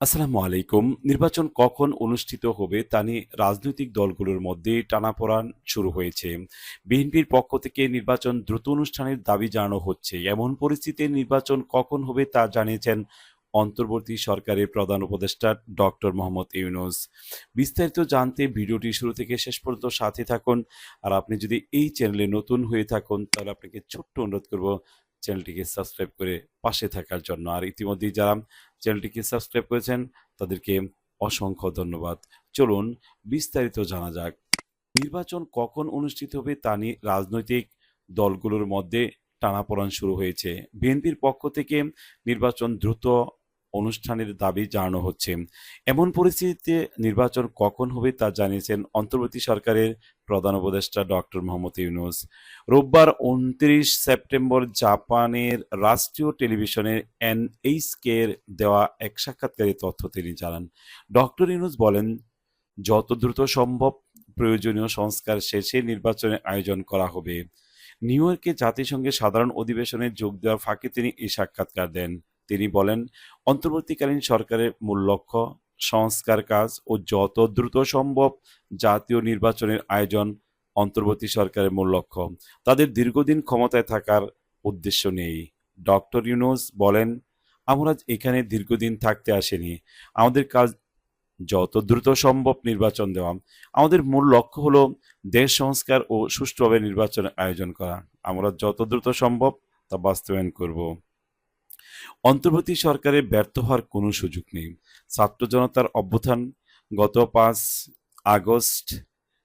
আসসালামু আলাইকুম। নির্বাচন কখন অনুষ্ঠিত হবে তা নিয়ে রাজনৈতিক দলগুলোর মধ্যে টানাপোড়েন শুরু হয়েছে। বিএনপির পক্ষ থেকে নির্বাচন দ্রুত অনুষ্ঠানের দাবি জানানো হচ্ছে। এমন পরিস্থিতিতে নির্বাচন কখন হবে তা জানিয়েছেন অন্তর্বর্তী সরকারের প্রধান উপদেষ্টা ডক্টর মোহাম্মদ ইউনূস। বিস্তারিত জানতে ভিডিওটি শুরু থেকে শেষ পর্যন্ত সাথে থাকুন। আর আপনি যদি এই চ্যানেলে নতুন হয়ে থাকুন তাহলে আপনাকে ছোট্ট অনুরোধ করব চ্যানেলটিকে সাবস্ক্রাইব করে পাশে থাকার জন্য। আর ইতিমধ্যেই যারা চ্যানেলটিকে সাবস্ক্রাইব করেছেন তাদেরকে অসংখ্য ধন্যবাদ। চলুন বিস্তারিত জানা যাক। নির্বাচন কখন অনুষ্ঠিত হবে তা নিয়ে রাজনৈতিক দলগুলোর মধ্যে টানাপোড়েন শুরু হয়েছে। বিএনপির পক্ষ থেকে নির্বাচন দ্রুত অনুষ্ঠানের দাবি জানানো হচ্ছে। এমন পরিস্থিতিতে নির্বাচন কখন হবে তা জানিয়েছেন অন্তর্বর্তী সরকারের প্রধান উপদেষ্টা ডক্টর মোহাম্মদ ইউনূস। রোববার ২৯ সেপ্টেম্বর জাপানের রাষ্ট্রীয় টেলিভিশনের এনএইচকে এর দেওয়া এক সাক্ষাৎকারে তথ্য তিনি জানান। ডক্টর ইউনূস বলেন, যত দ্রুত সম্ভব প্রয়োজনীয় সংস্কার শেষে নির্বাচনের আয়োজন করা হবে। নিউ ইয়র্কে জাতিসংঘের সাধারণ অধিবেশনে যোগ দেওয়ার ফাঁকে তিনি এই সাক্ষাৎকার দেন। তিনি বলেন, অন্তর্বর্তীকালীন সরকারের মূল লক্ষ্য সংস্কার কাজ ও যত দ্রুত সম্ভব জাতীয় নির্বাচনের আয়োজন অন্তর্বর্তী সরকারের মূল লক্ষ্য। তাদের দীর্ঘদিন ক্ষমতায় থাকার উদ্দেশ্য নেই। ডক্টর ইউনূস বলেন, আমরা এখানে দীর্ঘদিন থাকতে আসিনি। আমাদের কাজ যত দ্রুত সম্ভব নির্বাচন দেওয়া। আমাদের মূল লক্ষ্য হলো দেশ সংস্কার ও সুষ্ঠুভাবে নির্বাচনের আয়োজন করা। আমরা যত দ্রুত সম্ভব তা বাস্তবায়ন করব। অন্তর্বর্তী সরকারের ব্যর্থ হওয়ার কোনো সুযোগ নেই। ছাত্র জনতার অভ্যুত্থান, গত ৫ আগস্ট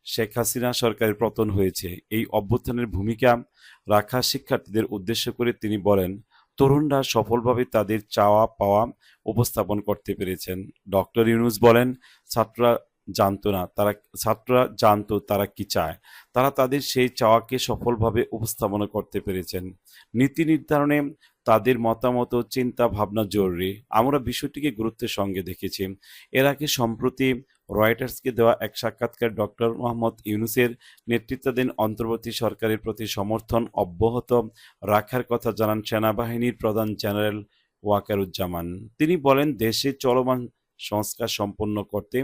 শেখ হাসিনা সরকারের পতন হয়েছে। এই অভ্যুত্থানের ভূমিকা রাখা শিক্ষার্থীদের উদ্দেশ্য করে তিনি বলেন, তরুণরা সফলভাবে তাদের চাওয়া পাওয়া উপস্থাপন করতে পেরেছেন। ডক্টর ইউনূস বলেন, ছাত্ররা ছাত্ররা জানতো তারা কি চায়। তারা তাদের সেই চাওয়াকে সফলভাবে উপস্থাপনা করতে পেরেছেন। নীতি নির্ধারণে তাদের মতামত ও চিন্তা ভাবনা জরুরি। আমরা বিষয়টিকে গুরুত্বের সঙ্গে দেখেছি। এর আগে সম্প্রতি রয়টার্সকে দেওয়া এক সাক্ষাৎকারে ডক্টর মোহাম্মদ ইউনূসের নেতৃত্বাধীন অন্তর্বর্তী সরকারের প্রতি সমর্থন অব্যাহত রাখার কথা জানান সেনাবাহিনীর প্রধান জেনারেল ওয়াকারুজ্জামান। তিনি বলেন, দেশে চলমান সংস্কার সম্পন্ন করতে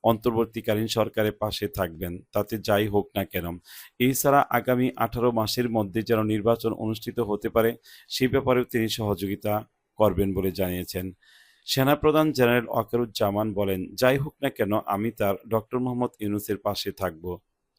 অন্তর্বর্তীকালীন সরকারের পাশে থাকবেন, তাতে যাই হোক না কেন। এছাড়া আগামী ১৮ মাসের মধ্যে যেন নির্বাচন অনুষ্ঠিত হতে পারে সে ব্যাপারেও তিনি সহযোগিতা করবেন বলে জানিয়েছেন। সেনাপ্রধান জেনারেল ওয়াকারুজ্জামান বলেন, যাই হোক না কেন আমি ডক্টর মোহাম্মদ ইউনূসের পাশে থাকব,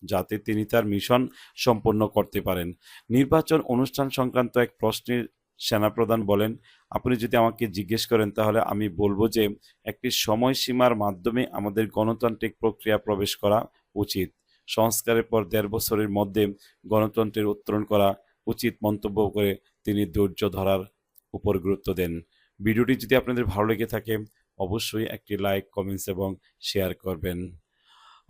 যাতে তিনি তার মিশন সম্পন্ন করতে পারেন। নির্বাচন অনুষ্ঠান সংক্রান্ত এক প্রশ্নে সেনাপ্রধান বলেন, আপনি যদি আমাকে জিজ্ঞেস করেন তাহলে আমি বলব যে একটি সময়সীমার মাধ্যমে আমাদের গণতান্ত্রিক প্রক্রিয়া প্রবেশ করা উচিত। সংস্কারের পর ১.৫ বছরের মধ্যে গণতন্ত্রের উত্তরণ করা উচিত মন্তব্য করে তিনি ধৈর্য ধরার উপর গুরুত্ব দেন। ভিডিওটি যদি আপনাদের ভালো লেগে থাকে অবশ্যই একটি লাইক, কমেন্টস এবং শেয়ার করবেন।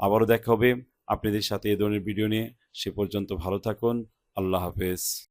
আবারও দেখা হবে আপনাদের সাথে এ ধরনের ভিডিও নিয়ে। সে পর্যন্ত ভালো থাকুন। আল্লাহ হাফেজ।